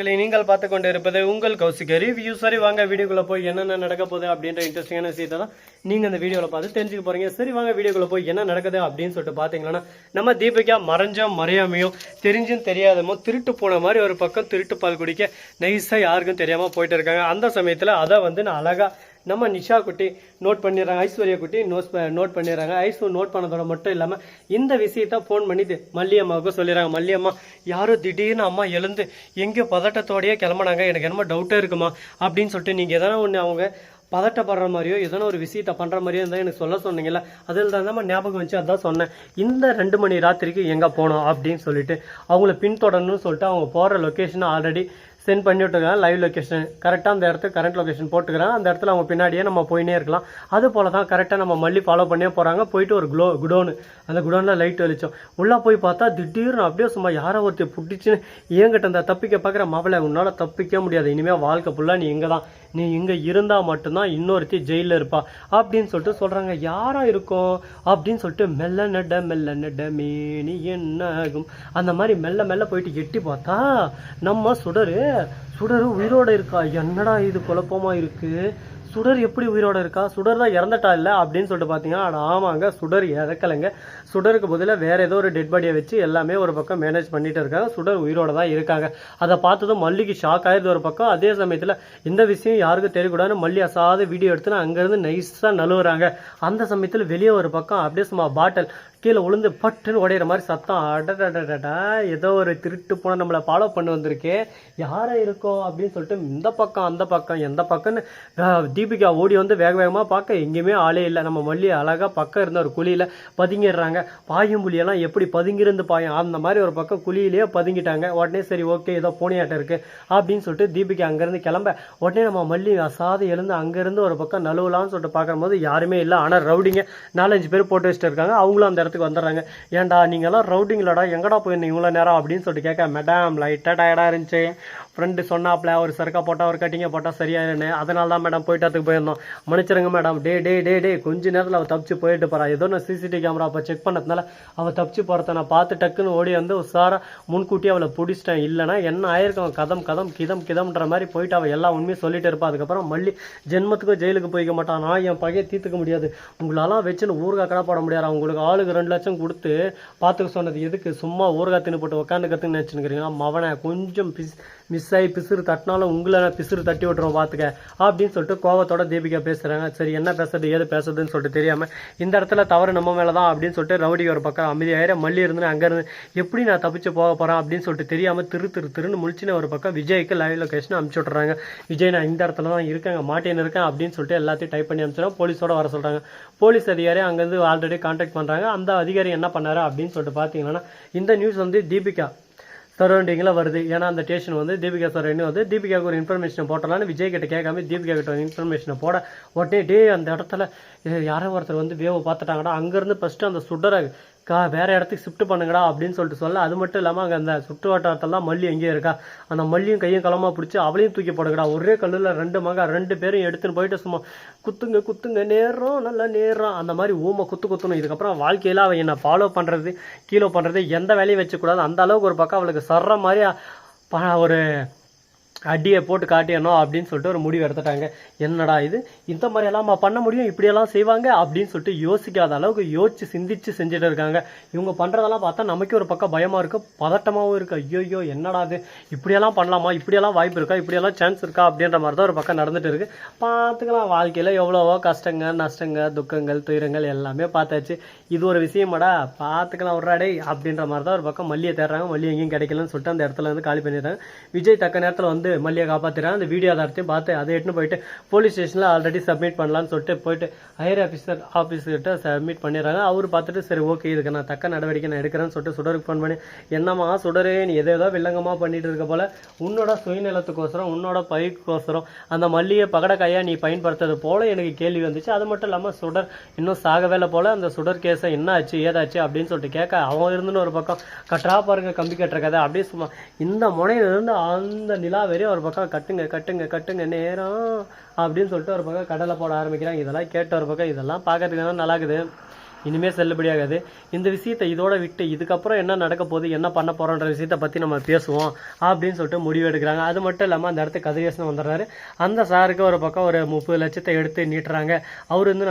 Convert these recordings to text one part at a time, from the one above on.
நீங்கள் பார்த்து கொண்டு இருப்பது உங்கள் கௌசிக ரிவ்யூ. சரி வாங்க வீடியோக்குள்ள போய் என்னென்ன நடக்க போகுது அப்படின்ற இன்ட்ரெஸ்டிங்கான விஷயத்தை தான் நீங்க இந்த வீடியோவில் பார்த்து தெரிஞ்சுக்க போறீங்க. சரி வாங்க வீடியோக்குள்ள போய் என்ன நடக்குது அப்படின்னு சொல்லிட்டு பார்த்தீங்கன்னா, நம்ம தீபிகா மறைஞ்சோம் மறையாமையும் தெரிஞ்சும் தெரியாதமோ திருட்டு போன மாதிரி ஒரு பக்கம் திருட்டு பால் குடிக்க நைஸாக யாருக்கும் தெரியாமல் போயிட்டு இருக்காங்க. அந்த சமயத்தில் அதை நான் அழகாக நம்ம நிஷா குட்டி நோட் பண்ணிடுறாங்க, ஐஸ்வர்யா குட்டி நோட் பண்ணிடுறாங்க. நோட் பண்ணதோட மட்டும் இல்லாமல் இந்த விஷயத்த ஃபோன் பண்ணிட்டு மல்லியம்மாவுக்கு சொல்லிடுறாங்க. மல்லியம்மா யாரோ திடீர்னு அம்மா எழுந்து எங்கேயோ பதட்டத்தோடையே கிளம்புனாங்க, எனக்கு என்னமோ டவுட்டாக இருக்குமா அப்படின்னு சொல்லிட்டு நீங்கள் எதனா ஒன்று அவங்க பதட்டப்படுற மாதிரியோ எதனா ஒரு விஷயத்தை பண்ணுற மாதிரியோ இருந்தால் எனக்கு சொல்ல சொன்னீங்களா, அதில் தான் ஞாபகம் வச்சு அதான் சொன்னேன். இந்த 2 மணி ராத்திரிக்கு எங்கே போனோம் அப்படின்னு சொல்லிட்டு அவங்கள பின்தொடரணும்னு சொல்லிட்டு அவங்க போகிற லொக்கேஷனை ஆல்ரெடி சென்ட் பண்ணி விட்டுருக்காங்க. லைவ் லொக்கேஷன் கரெக்டாக அந்த இடத்துக்கு கரண்ட் லொக்கேஷன் போட்டுக்கிறாங்க. அந்த இடத்துல அவங்க பின்னாடியே நம்ம போயினே இருக்கலாம். அது போல தான் கரெக்டாக நம்ம மல்லி ஃபாலோ பண்ணியே போகிறாங்க. போயிட்டு ஒரு குடோனு, அந்த குடோனில் லைட் வெளிச்சோம். உள்ளே போய் பார்த்தா திடீர்னு அப்படியே சும்மா யாரோ ஒருத்தர் பிடிச்சின்னு ஏங்கிட்ட அந்த தப்பிக்க பார்க்குற மாப்பிள்ளை, உன்னால் தப்பிக்க முடியாது, இனிமேல் வாழ்க்கை ஃபுல்லாக நீ இங்கே இருந்தால் மட்டும்தான் இன்னொருத்தி ஜெயிலில் இருப்பா அப்படின்னு சொல்லிட்டு சொல்கிறாங்க. யாரா இருக்கும் அப்படின்னு சொல்லிட்டு மெல்ல நட மேனி என்னாகும் அந்த மாதிரி மெல்ல போயிட்டு எட்டி பார்த்தா நம்ம சுடரு உயிரோட இருக்கா. என்னடா இது குழப்பமா இருக்கு, சுடர் எப்படி உயிரோட இருக்கா, சுடர் தான் இறந்துட்டா இல்லை அப்படின்னு சொல்லிட்டு பார்த்தீங்கன்னா, ஆமாங்க சுடர் இறக்கலைங்க. சுடருக்கு பதிலாக வேற ஏதோ ஒரு டெட் பாடியை வச்சு எல்லாமே ஒரு பக்கம் மேனேஜ் பண்ணிட்டு இருக்காங்க. சுடர் உயிரோட தான் இருக்காங்க. அதை பார்த்ததும் மல்லிக்கு ஷாக் ஆயிடுது ஒரு பக்கம். அதே சமயத்தில் இந்த விஷயம் யாருக்கும் தெரியக்கூடாதுன்னு மல்லி அசாத வீடியோ எடுத்துன்னு அங்கேருந்து நைஸாக நழுவுறாங்க. அந்த சமயத்தில் வெளியே ஒரு பக்கம் அப்படியே சும்மா பாட்டில் கீழே உளுந்து பட்டுன்னு உடையிற மாதிரி சத்தம். அடடடடா, ஏதோ ஒரு திருட்டு போன நம்மளை ஃபாலோ பண்ணி வந்திருக்கே, யாரை இருக்கோம் அப்படின்னு சொல்லிட்டு இந்த பக்கம் அந்த பக்கம் எந்த பக்கம்னு தீபிகா ஓடி வந்து வேகமாக பார்க்க எங்கேயுமே ஆளே இல்லை. நம்ம மல்லி அழகாக பக்கம் இருந்த ஒரு குழியில் பதுங்கிடுறாங்க. பாயும் புலியெல்லாம் எப்படி பதுங்கிருந்து பாயும் அந்த மாதிரி ஒரு பக்கம் குழியிலேயே பதுங்கிட்டாங்க. உடனே சரி ஓகே ஏதோ போனியாட்டம் இருக்குது அப்படின்னு சொல்லிட்டு தீபிகா அங்கேருந்து கிளம்ப உடனே நம்ம மல்லி அசாது எழுந்து அங்கேருந்து ஒரு பக்கம் நழுவலாம்னு சொல்லிட்டு பார்க்கும்போது யாருமே இல்லை. ஆனால் ரவுடிங்க 4-5 பேர் போட்டு வச்சுட்டு இருக்காங்க. அவங்களும் அந்த இடத்துக்கு வந்துடுறாங்க. ஏன்டா நீங்களாம் ரவுடிங்களடா, எங்கடா போயிருந்தீங்க இவ்வளோ நேரம் அப்படின்னு சொல்லிட்டு கேட்க, மேடம் லைட்டாக டயர்டாக இருந்துச்சு, ஃப்ரெண்டு சொன்னாப்ல ஒரு சரக்கா போட்டால் ஒரு கட்டிங்க போட்டால் சரியாயிருன்னு, அதனால தான் மேடம் போயிட்டு அதுக்கு போயிருந்தோம், மன்னிச்சிருங்க மேடம். டே கொஞ்ச நேரத்தில் அவள் தப்பிச்சு போயிட்டு போகிறா. ஏதோ நான் சிசிடிவி கேமரா அப்போ செக் பண்ணதுனால அவள் தப்பிச்சு போகிறத நான் பார்த்து டக்குன்னு ஓடி வந்து உசாராக முன்கூட்டியே அவளை பிடிச்சிட்டேன். இல்லைனா என்ன ஆயிருக்கும், கிதம்ன்ற மாதிரி போயிட்டு அவள் எல்லா உண்மையும் சொல்லிட்டு இருப்பா. அதுக்கப்புறம் மல்லி ஜென்மத்துக்கும் ஜெயிலுக்கு போய்க்க மாட்டான். நான் என் பகையை தீர்த்துக்க முடியாது, உங்களெல்லாம் வச்சுன்னு ஊருகா கடை போட முடியாது. அவங்களுக்கு ஆளுக்கு 2 லட்சம் கொடுத்து பார்த்துக்க சொன்னது எதுக்கு, சும்மா ஊருகா தின்னு போட்டு உட்காந்துக்கிறதுன்னு நினச்சிருக்கிறீங்களா? மவனை கொஞ்சம் மிஸ் ஆகி பிசுறு தட்டினாலும் உங்களை பிசுறு தட்டி விட்டுருவோம் பார்த்துக்க அப்படின்னு சொல்லிட்டு கோவத்தோட தீபிகா பேசுகிறாங்க. சரி என்ன பேசுறது ஏது பேசுறதுன்னு சொல்லிட்டு தெரியாமல் இந்த இடத்துல தவறு நம்ம மேலே தான் அப்படின்னு சொல்லிட்டு ரவுடி ஒரு பக்கம் அமைதியாயிர மல்லி இருந்து அங்கேருந்து எப்படி நான் தப்பிச்சு போக போகிறேன் அப்படின்னு சொல்லிட்டு தெரியாமல் திருன்னு முழிச்சின ஒரு பக்கம் விஜய்க்கு லைவ் லொகேஷன் அனுப்பிச்சு விட்றாங்க. விஜய் நான் இந்த இடத்துல தான் இருக்கேன், மாட்டேன்னு இருக்கேன் அப்படின்னு சொல்லிட்டு எல்லாத்தையும் டைப் பண்ணி அனுப்பிச்சிடும். போலீஸோட வர சொல்கிறாங்க. போலீஸ் அதிகாரி அங்கேருந்து ஆல்ரெடி கான்டாக்ட் பண்ணுறாங்க. அந்த அதிகாரி என்ன பண்ணாரு அப்படின்னு சொல்லிட்டு பார்த்தீங்கன்னா, இந்த நியூஸ் வந்து தீபிகா சரௌண்டிங்கில் வருது. ஏன்னா அந்த ஸ்டேஷன் வந்து தீபிகா சரௌண்டிங் வந்து தீபிகாவுக்கு ஒரு இன்ஃபர்மேஷன் போட்டலான்னு விஜய் கிட்ட கேட்காம தீபிகா கிட்ட ஒரு இன்ஃபர்மேஷனை போட உடனே அந்த இடத்துல யாரோ ஒருத்தர் வந்து வேவை பார்த்துட்டாங்கடா, அங்கேருந்து ஃபஸ்ட்டு அந்த சுடரை வேற இடத்துக்கு ஷிஃப்ட் பண்ணுங்கடா அப்படின்னு சொல்லிட்டு சொல்ல, அது மட்டும் இல்லாமல் அங்கே அந்த சுற்று வட்டாரத்தெல்லாம் மல்லி எங்கேயும் இருக்கா, அந்த மல்லியும் கையும் களமாக பிடிச்சி அவளையும் தூக்கி போடுங்கடா. ஒரே கல்லில் 2 பேரும் எடுத்துன்னு போயிட்டு சும்மா குத்துங்க நேரம் நல்ல நேரம் அந்த மாதிரி ஊமை குத்தணும். இதுக்கப்புறம் வாழ்க்கையில் அவள் என்னை ஃபாலோ பண்ணுறது கீழே பண்ணுறது எந்த வேலையும் வச்சுக்கூடாது. அந்த அளவுக்கு ஒரு பக்கம் அவளுக்கு சர்ற மாதிரி ஒரு அடியை போட்டு காட்டியணும் அப்படின்னு சொல்லிட்டு ஒரு முடிவு எடுத்துட்டாங்க. என்னடா இது, இந்த மாதிரியெல்லாம் பண்ண முடியும், இப்படியெல்லாம் செய்வாங்க அப்படின்னு சொல்லிட்டு யோசிக்காத அளவுக்கு யோசிச்சு சிந்திச்சு செஞ்சுட்டு இருக்காங்க. இவங்க பண்ணுறதெல்லாம் பார்த்தா நமக்கே ஒரு பக்கம் பயமாக இருக்குது, பதட்டமாகவும் இருக்குது. ஐயோ என்னடா இது, இப்படியெல்லாம் பண்ணலாமா, இப்படியெல்லாம் வாய்ப்பு இருக்கா, இப்படியெல்லாம் சான்ஸ் இருக்கா அப்படின்ற மாதிரி தான் ஒரு பக்கம் நடந்துட்டு இருக்கு. பார்த்துக்கலாம், வாழ்க்கையில் எவ்வளவோ கஷ்டங்க நஷ்டங்க துக்கங்கள் துயரங்கள் எல்லாமே பார்த்தாச்சு. இது ஒரு விஷயமாடா பார்த்துக்கலாம் விட்றாடே அப்படின்ற மாதிரி தான் ஒரு பக்கம் மல்லியை தேடுறாங்க. மல்லி எங்கேயும் கிடைக்கலன்னு சொல்லிட்டு அந்த இடத்துல வந்து காலி பண்ணிடுறாங்க. விஜய் தக்க நேரத்தில் வந்து மல்லியை காப்பாற்றுறாங்க. அந்த வீடியோ ஆதாரத்தையும் பார்த்து அதை எடுத்துன்னு போயிட்டு போலீஸ் ஸ்டேஷனில் ஆல்ரெடி சப்மிட் பண்ணலான்னு சொல்லிட்டு போயிட்டு ஹையர் ஆஃபீஸர்கிட்ட சப்மிட் பண்ணிடுறாங்க. அவர் பார்த்துட்டு சரி ஓகே இதுக்கு நான் தக்க நடவடிக்கை நான் எடுக்கிறேன்னு சொல்லிட்டு சுடருக்கு ஃபோன் பண்ணி, என்னம்மா சுடரே நீ ஏதோ வில்லங்கமாக பண்ணிட்டு இருக்க போல, உன்னோட சுயநலத்துக்கோசரம் உன்னோட பைக்கோசரம் அந்த மல்லியை பகடக்காயாக நீ பயன்படுத்துறது போல எனக்கு கேள்வி வந்துச்சு. அது மட்டும் இல்லாமல் சுடர் இன்னும் சாகவேலை போல அந்த சுடர் கேஸை என்ன ஆச்சு ஏதாச்சு அப்படின்னு சொல்லிட்டு கேட்க, அவன் இருந்துன்னு ஒரு பக்கம் கட்டா பாருங்க கம்பி கட்டுற கதை அப்படியே சும்மா இந்த முனையிலிருந்து அந்த நிலா வெறிய ஒரு பக்கம் கட்டுங்க நேரம் அப்படின்னு சொல்லிட்டு ஒரு பக்கம் கடலை போட ஆரம்பிக்கிறாங்க. இதெல்லாம் கேட்ட ஒரு பக்கம் இதெல்லாம் பார்க்கறதுக்கு நல்லா இருக்குது. இனிமேல் செல்லுபடியாகாது. இந்த விஷயத்தை இதோட விட்டு இதுக்கப்புறம் என்ன நடக்க போகுது, என்ன பண்ண போகிறோன்ற விஷயத்தை பற்றி நம்ம பேசுவோம் அப்படின்னு சொல்லிட்டு முடிவு எடுக்கிறாங்க. அது மட்டும் இல்லாமல் அந்த இடத்துக்கு கதிரேசன் வந்துடுறாரு. அந்த சாருக்கு ஒரு பக்கம் ஒரு 30 லட்சத்தை எடுத்து நீட்டுறாங்க. அவர் வந்து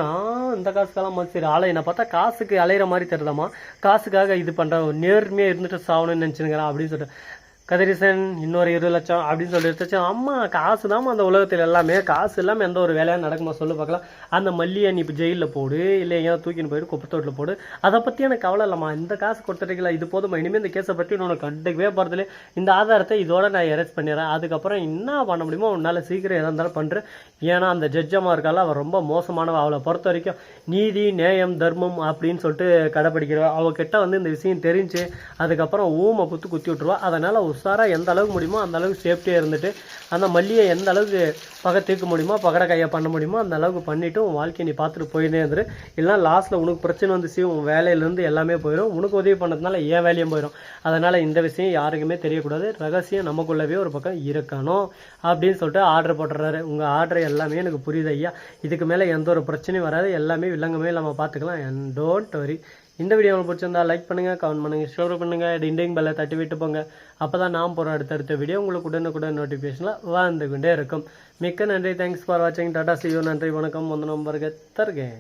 இந்த காசுக்கெல்லாம் மதிச்சு ஆளை என்ன பார்த்தா காசுக்கு அலையிற மாதிரி தெரியுதாமா, காசுக்காக இது பண்ணுற நேர்மையாக இருந்துட்டு சாகணும்னு நினச்சினுங்கிறான் அப்படின்னு சொல்லிட்டு கதிரேசன் இன்னொரு 20 லட்சம் அப்படின்னு சொல்லி எடுத்துச்சு. அம்மா காசு தான் அந்த உலகத்தில் எல்லாமே, காசு இல்லாமல் எந்த ஒரு வேலையாக நடக்குமா சொல்லு பார்க்கலாம். அந்த மல்லியை நீ இப்போ ஜெயிலில் போடு, இல்லை எங்கேயாவது தூக்கின்னு போயிட்டு குப்பத்தோட்டில் போடு, அதை பற்றி எனக்கு கவலை இல்லைம்மா. இந்த காசு கொடுத்துட்டீங்களா, இது போதுமா, இனிமேல் இந்த கேஸை பற்றி உனக்கு கண்டுக்கவே போகிறதுல இந்த ஆதாரத்தை இதோட நான் எரேஸ் பண்ணிடுறேன். அதுக்கப்புறம் என்ன பண்ண முடியுமோ உன்னால் சீக்கிரம் எதாக இருந்தாலும் பண்ணுறேன். ஏன்னா அந்த ஜட்ஜம்மா இருக்கால அவள் ரொம்ப மோசமானவள். அவளை பொறுத்த வரைக்கும் நீதி நேயம் தர்மம் அப்படின்னு சொல்லிட்டு கடைப்பிடிக்கிறவா. அவகிட்ட வந்து இந்த விஷயம் தெரிஞ்சு அதுக்கப்புறம் ஊமை குத்தி விட்டுருவா. அதனால் உஷாராக எந்த அளவுக்கு முடியுமோ அந்த அளவுக்கு சேஃப்டியாக இருந்துட்டு அந்த மல்லியை எந்த அளவுக்கு பகை தீர்க்க முடியுமோ பகடை கையை பண்ண முடியுமோ அந்த அளவுக்கு பண்ணிவிட்டு உன் வாழ்க்கையை நீ பார்த்துட்டு போயினே இருந்துரு. இல்லைனா லாஸ்ட்டில் உனக்கு பிரச்சனை வந்துச்சு, உன் வேலையிலேருந்து எல்லாமே போயிடும். உனக்கு உதவி பண்ணதுனால என் வேலையும் போயிடும். அதனால் இந்த விஷயம் யாருக்குமே தெரியக்கூடாது, ரகசியம் நமக்குள்ளவே ஒரு பக்கம் இருக்கணும் அப்படின்னு சொல்லிட்டு ஆர்டர் போட்டுறாரு. உங்கள் ஆர்டர் எல்லாமே எனக்கு புரியுது ஐயா, இதுக்கு மேலே எந்த ஒரு பிரச்சனையும் வராது, எல்லாமே வில்லங்கமே நம்ம பார்த்துக்கலாம், அண்ட் டோன்ட் வரி. இந்த வீடியோ உங்களுக்கு பிடிச்சிருந்தா லைக் பண்ணுங்கள், கமெண்ட் பண்ணுங்கள், ஷேர் பண்ணுங்கள், டிண்டிங் பெல்லை தட்டி விட்டு போங்க. அப்போ தான் நான் போகிற அடுத்தடுத்த வீடியோ உங்களுக்கு உடனுக்குடன் நோட்டிஃபிகேஷனில் வந்து கொண்டே இருக்கும். மிக்க நன்றி, தேங்க்ஸ் ஃபார் வாட்சிங், டாடா, see you, நன்றி, வணக்கம், வந்தனம், வருக தருகேன்.